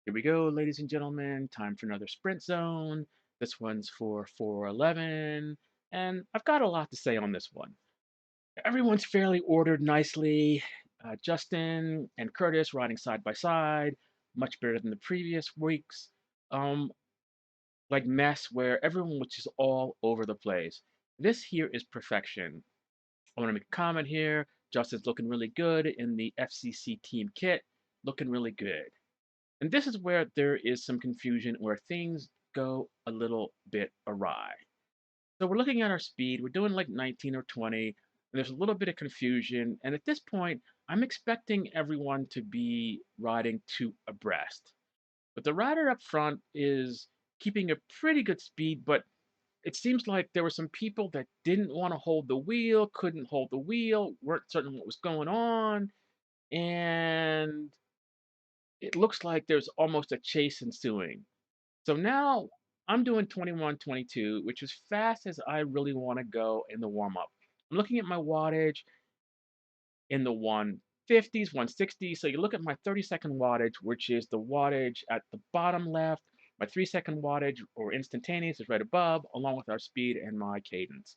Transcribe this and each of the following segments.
Here we go, ladies and gentlemen. Time for another sprint zone. This one's for 411, and I've got a lot to say on this one. Everyone's fairly ordered nicely. Justin and Curtis riding side by side, much better than the previous weeks. Um, like mess where everyone was just all over the place. This here is perfection. I want to make a comment here. Justin's looking really good in the FCC team kit, looking really good. And this is where there is some confusion, where things go a little bit awry. So we're looking at our speed, we're doing like 19 or 20, and there's a little bit of confusion. And at this point, I'm expecting everyone to be riding two abreast. But the rider up front is keeping a pretty good speed, but it seems like there were some people that didn't want to hold the wheel, couldn't hold the wheel, weren't certain what was going on, and it looks like there's almost a chase ensuing. So now I'm doing 21, 22, which is fast as I really want to go in the warm up. I'm looking at my wattage in the 150s, 160s. So you look at my 30-second wattage, which is the wattage at the bottom left. My 3-second wattage or instantaneous is right above, along with our speed and my cadence.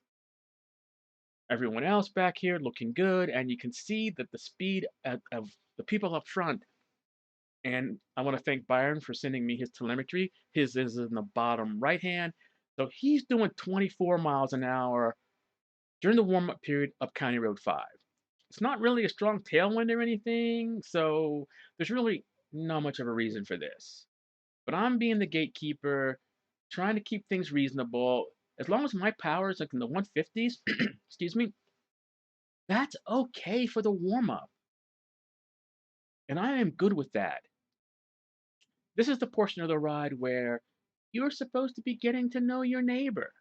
Everyone else back here looking good, and you can see that the speed of the people up front. And I want to thank Byron for sending me his telemetry. His is in the bottom right hand. So he's doing 24 miles an hour during the warm up period of County Road 5. It's not really a strong tailwind or anything, so there's really not much of a reason for this. But I'm being the gatekeeper, trying to keep things reasonable. As long as my power is like in the 150s, excuse me, that's okay for the warm up. And I am good with that. This is the portion of the ride where you're supposed to be getting to know your neighbor,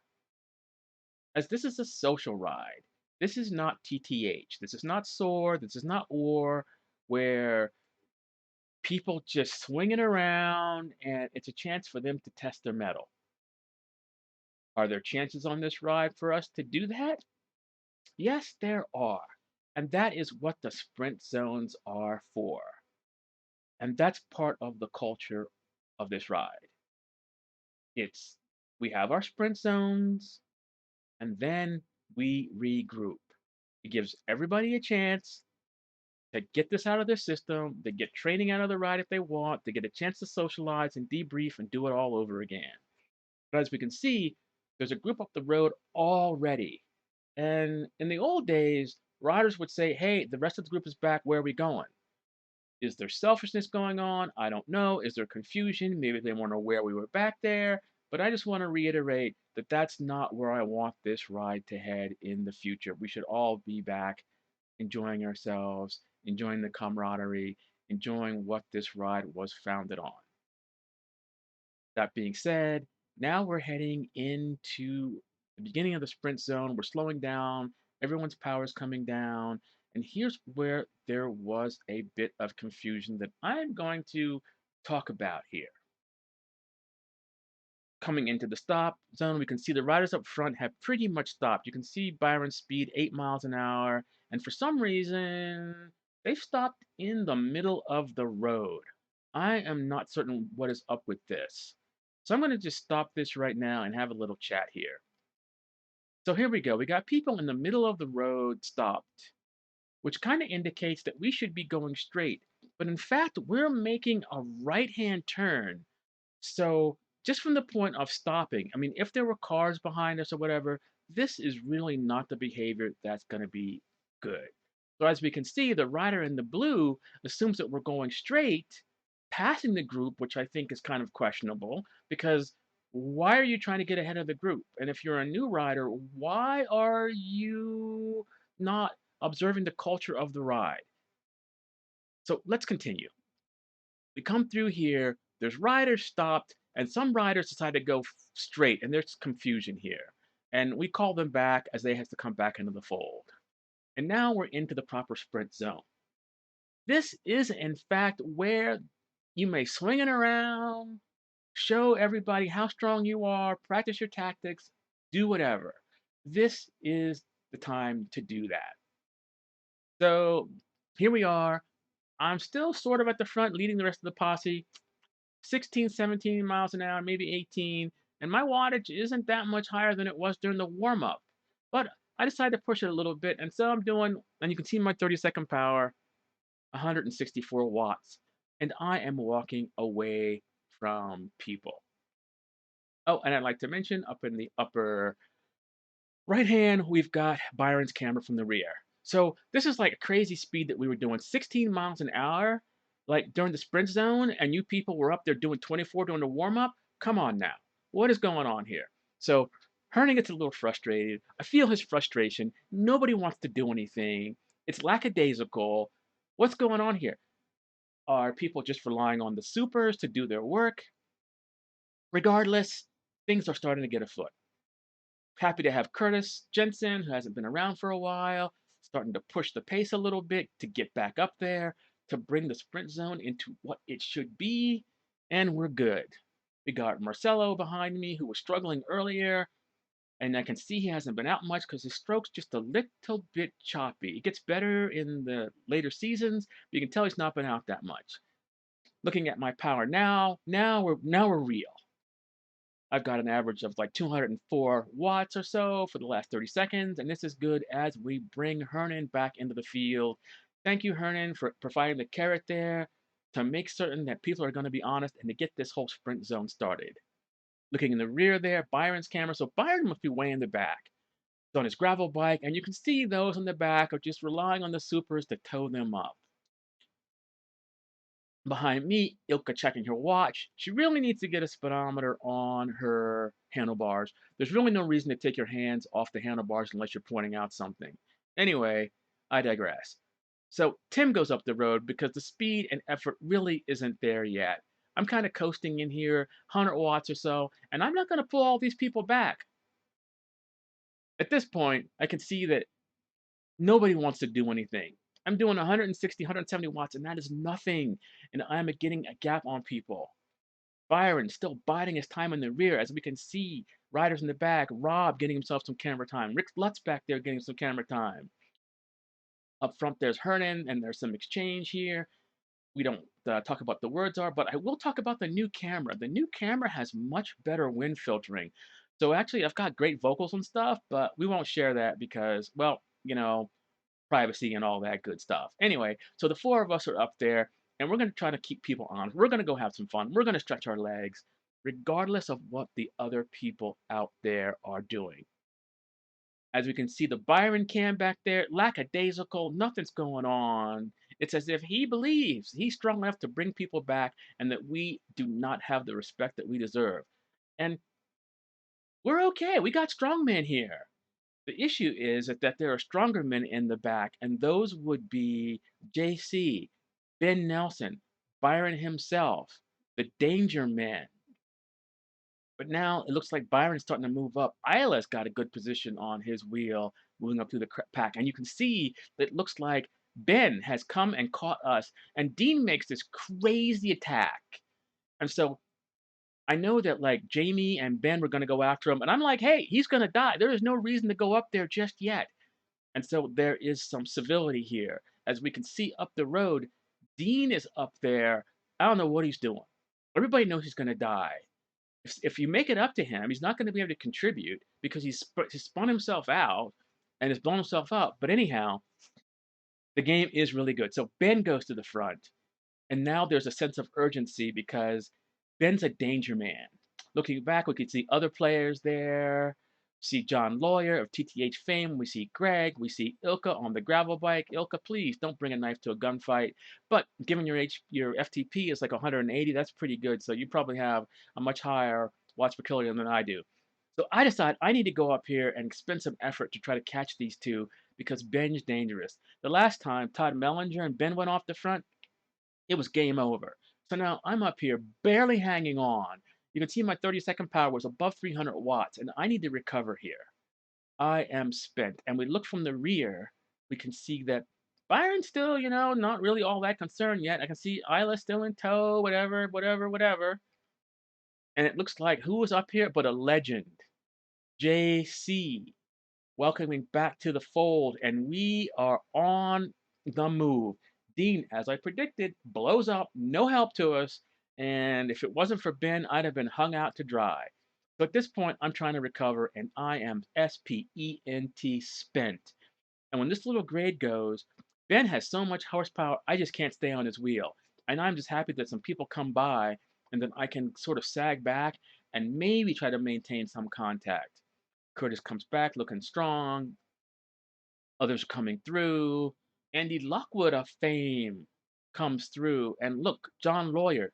as this is a social ride. This is not TTH. This is not SOAR. This is not war, where people just swinging around and it's a chance for them to test their mettle. Are there chances on this ride for us to do that? Yes, there are. And that is what the sprint zones are for. And that's part of the culture of this ride. It's we have our sprint zones, and then we regroup. It gives everybody a chance to get this out of their system, to get training out of the ride if they want, to get a chance to socialize and debrief and do it all over again. But as we can see, there's a group up the road already. And in the old days, riders would say, hey, the rest of the group is back, where are we going? Is there selfishness going on? I don't know. Is there confusion? Maybe they weren't aware we were back there. But I just want to reiterate that that's not where I want this ride to head in the future. We should all be back enjoying ourselves, enjoying the camaraderie, enjoying what this ride was founded on. That being said, now we're heading into the beginning of the sprint zone. We're slowing down, everyone's power is coming down, and here's where there was a bit of confusion that I'm going to talk about here. Coming into the stop zone, we can see the riders up front have pretty much stopped. You can see Byron's speed 8 miles an hour, and for some reason, they've stopped in the middle of the road. I am not certain what is up with this. So I'm going to just stop this right now and have a little chat here. So here we go. We got people in the middle of the road stopped, which kind of indicates that we should be going straight. But in fact, we're making a right-hand turn, so just from the point of stopping, I mean, if there were cars behind us or whatever, this is really not the behavior that's going to be good. So as we can see, the rider in the blue assumes that we're going straight, passing the group, which I think is kind of questionable, because why are you trying to get ahead of the group? And if you're a new rider, why are you not observing the culture of the ride? So let's continue. We come through here, there's riders stopped, and some riders decide to go straight, and there's confusion here. And we call them back as they have to come back into the fold. And now we're into the proper sprint zone. This is, in fact, where you may swing it around, show everybody how strong you are, practice your tactics, do whatever. This is the time to do that. So here we are. I'm still sort of at the front leading the rest of the posse. 16, 17 miles an hour, maybe 18, and my wattage isn't that much higher than it was during the warm up. But I decided to push it a little bit, and so I'm doing, and you can see my 30-second power, 164 watts, and I am walking away from people. Oh, and I'd like to mention up in the upper right hand, we've got Byron's camera from the rear. So this is like a crazy speed that we were doing 16 miles an hour, like during the sprint zone, and you people were up there doing 24 during the warm up. Come on now. What is going on here? So Herning gets a little frustrated. I feel his frustration. Nobody wants to do anything. It's lackadaisical. What's going on here? Are people just relying on the supers to do their work? Regardless, things are starting to get afoot. Happy to have Curtis Jensen, who hasn't been around for a while, starting to push the pace a little bit to get back up there, to bring the sprint zone into what it should be, and we're good. We got Marcelo behind me, who was struggling earlier, and I can see he hasn't been out much because his stroke's just a little bit choppy. It gets better in the later seasons, but you can tell he's not been out that much. Looking at my power now we're real. I've got an average of like 204 watts or so for the last 30 seconds, and this is good as we bring Hernan back into the field. Thank you, Hernan, for providing the carrot there to make certain that people are going to be honest and to get this whole sprint zone started. Looking in the rear there, Byron's camera. So Byron must be way in the back. He's on his gravel bike, and you can see those in the back are just relying on the supers to tow them up. Behind me, Ilka checking her watch. She really needs to get a speedometer on her handlebars. There's really no reason to take your hands off the handlebars unless you're pointing out something. Anyway, I digress. So Tim goes up the road because the speed and effort really isn't there yet. I'm kind of coasting in here, 100 watts or so, and I'm not going to pull all these people back. At this point, I can see that nobody wants to do anything. I'm doing 160, 170 watts, and that is nothing. And I'm getting a gap on people. Byron still biding his time in the rear, as we can see riders in the back. Rob getting himself some camera time. Rick Lutz back there getting some camera time. Up front, there's Hernan, and there's some exchange here. We don't talk about the words are, but I will talk about the new camera. The new camera has much better wind filtering. So actually, I've got great vocals and stuff, but we won't share that because, well, privacy and all that good stuff. Anyway, so the four of us are up there, and we're going to try to keep people honest. We're going to go have some fun. We're going to stretch our legs, regardless of what the other people out there are doing. As we can see the Byron cam back there, lackadaisical, nothing's going on. It's as if he believes he's strong enough to bring people back and that we do not have the respect that we deserve. And we're okay. We got strongmen here. The issue is that there are stronger men in the back, and those would be JC, Ben Nelson, Byron himself, the Danger Men. But now it looks like Byron's starting to move up. Isla's got a good position on his wheel, moving up through the pack. And you can see that it looks like Ben has come and caught us, and Dean makes this crazy attack. And so I know that like Jamie and Ben were going to go after him, and I'm like, hey, he's going to die. There is no reason to go up there just yet. And so there is some civility here. As we can see up the road, Dean is up there. I don't know what he's doing. Everybody knows he's going to die. If you make it up to him, he's not going to be able to contribute because he's spun himself out and has blown himself up. But anyhow, the game is really good. So Ben goes to the front. And now there's a sense of urgency because Ben's a danger man. Looking back, we can see other players there. See John Lawyer of TTH fame. We see Greg. We see Ilka on the gravel bike. Ilka, please don't bring a knife to a gunfight. But given your FTP is like 180, that's pretty good. So you probably have a much higher watts per kilogram than I do. So I decide I need to go up here and expend some effort to try to catch these two because Ben's dangerous. The last time Todd Mellinger and Ben went off the front, it was game over. So now I'm up here barely hanging on. You can see my 30-second power was above 300 watts, and I need to recover here. I am spent. And we look from the rear, we can see that Byron's still, not really all that concerned yet. I can see Isla still in tow, whatever, whatever, whatever. And it looks like who was up here but a legend, JC, welcoming back to the fold, and we are on the move. Dean, as I predicted, blows up, no help to us, And if it wasn't for Ben, I'd have been hung out to dry. So at this point, I'm trying to recover, and I am spent. And when this little grade goes, Ben has so much horsepower, I just can't stay on his wheel. And I'm just happy that some people come by, and then I can sort of sag back and maybe try to maintain some contact. Curtis comes back looking strong, others coming through. Andy Lockwood of fame comes through. And look, John Lawyer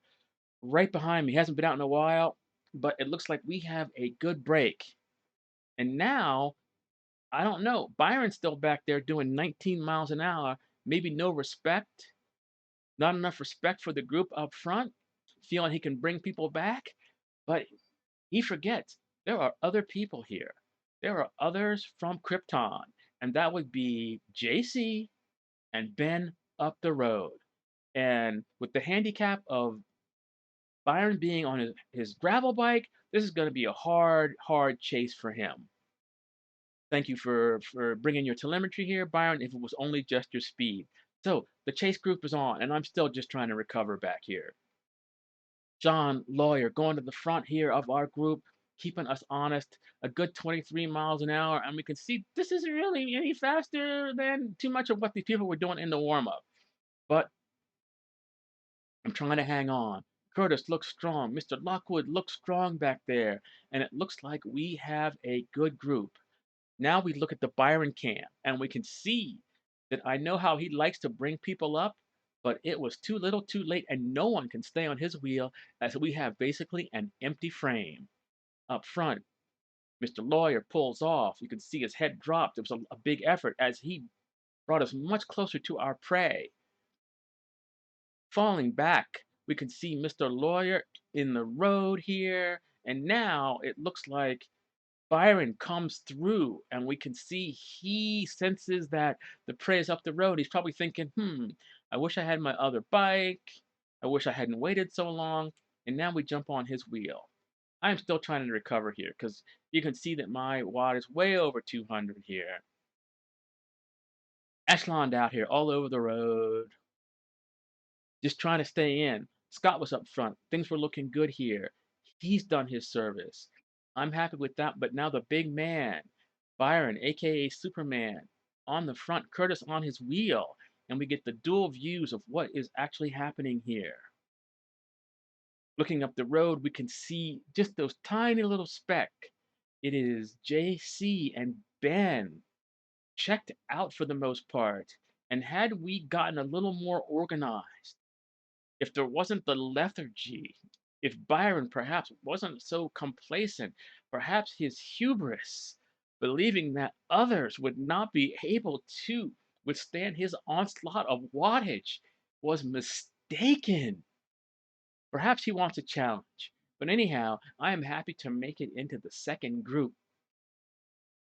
right behind me. He hasn't been out in a while, but it looks like we have a good break. And now, I don't know, Byron's still back there doing 19 miles an hour. Maybe no respect, not enough respect for the group up front, feeling he can bring people back. But he forgets there are other people here. There are others from Krypton, and that would be JC and Ben up the road. And with the handicap of Byron being on his gravel bike, this is going to be a hard chase for him. Thank you for bringing your telemetry here, Byron, if it was only just your speed. So the chase group is on, and I'm still just trying to recover back here. John Lawyer going to the front here of our group, keeping us honest, a good 23 miles an hour, and we can see this isn't really any faster than too much of what these people were doing in the warm-up. But I'm trying to hang on. Curtis looks strong. Mr. Lockwood looks strong back there. And it looks like we have a good group. Now we look at the Byron cam and we can see that I know how he likes to bring people up, but it was too little too late and no one can stay on his wheel as we have basically an empty frame. Up front, Mr. Lawyer pulls off. You can see his head dropped. It was a big effort as he brought us much closer to our prey. Falling back, we can see Mr. Lawyer in the road here, and now it looks like Byron comes through, and we can see he senses that the prey is up the road. He's probably thinking, I wish I had my other bike. I wish I hadn't waited so long. And now we jump on his wheel. I'm still trying to recover here because you can see that my watt is way over 200 here. Echeloned out here all over the road. Just trying to stay in. Scott was up front. Things were looking good here. He's done his service. I'm happy with that, but now the big man, Byron, aka Superman, on the front, Curtis on his wheel, and we get the dual views of what is actually happening here. Looking up the road, we can see just those tiny little speck. It is JC and Ben checked out for the most part. And had we gotten a little more organized, if there wasn't the lethargy, if Byron perhaps wasn't so complacent, perhaps his hubris, believing that others would not be able to withstand his onslaught of wattage, was mistaken. Perhaps he wants a challenge. But anyhow, I am happy to make it into the second group.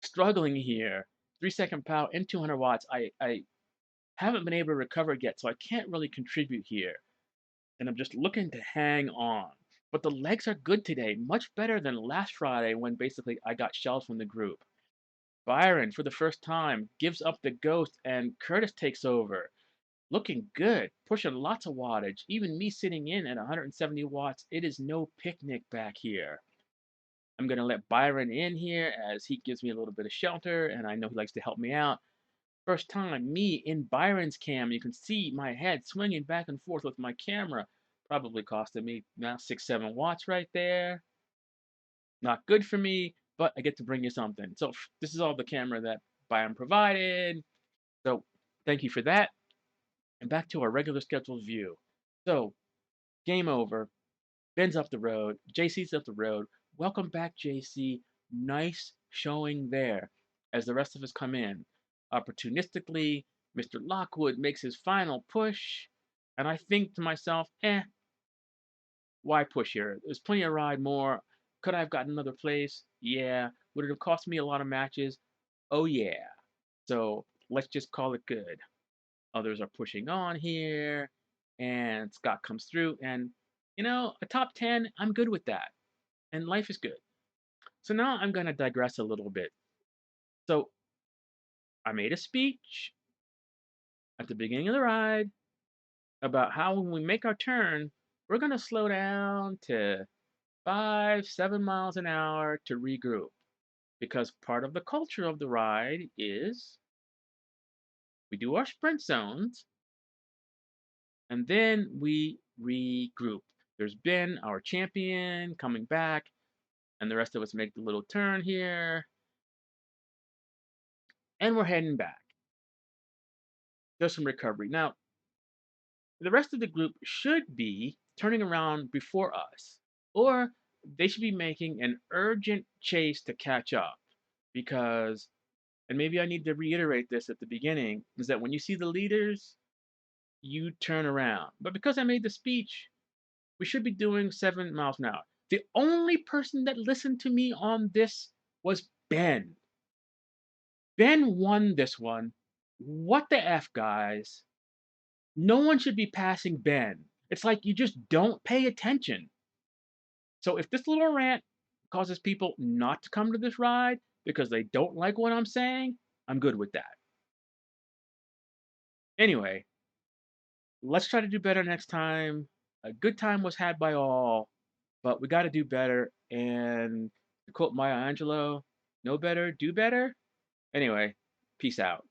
Struggling here, 3-second power and 200 watts. I haven't been able to recover yet, so I can't really contribute here. And I'm just looking to hang on. But the legs are good today, much better than last Friday when basically I got shelled from the group. Byron, for the first time, gives up the ghost and Curtis takes over. Looking good, pushing lots of wattage. Even me sitting in at 170 watts, it is no picnic back here. I'm going to let Byron in here as he gives me a little bit of shelter, and I know he likes to help me out. First time, me in Byron's cam, you can see my head swinging back and forth with my camera. Probably costing me now 6-7 watts right there. Not good for me, but I get to bring you something. So this is all the camera that Byron provided. So thank you for that. And back to our regular scheduled view. So game over. Ben's up the road. JC's up the road. Welcome back, JC. Nice showing there as the rest of us come in. Opportunistically, Mr. Lockwood makes his final push, and I think to myself, why push here? There's plenty of ride more. Could I have gotten another place? Yeah. Would it have cost me a lot of matches? Oh, yeah. So let's just call it good. Others are pushing on here, and Scott comes through, and a top 10, I'm good with that. And life is good. So now I'm going to digress a little bit. So I made a speech at the beginning of the ride about how when we make our turn, we're going to slow down to 5, 7 miles an hour to regroup because part of the culture of the ride is we do our sprint zones and then we regroup. There's Ben, our champion, coming back, and the rest of us make the little turn here, and we're heading back. There's some recovery. Now, the rest of the group should be turning around before us, or they should be making an urgent chase to catch up because, and maybe I need to reiterate this at the beginning, is that when you see the leaders, you turn around. But because I made the speech, we should be doing 7 miles an hour. The only person that listened to me on this was Ben. Ben won this one. What the F, guys? No one should be passing Ben. It's like you just don't pay attention. So if this little rant causes people not to come to this ride because they don't like what I'm saying, I'm good with that. Anyway, let's try to do better next time. A good time was had by all, but we got to do better. And to quote Maya Angelou, know better, do better. Anyway, peace out.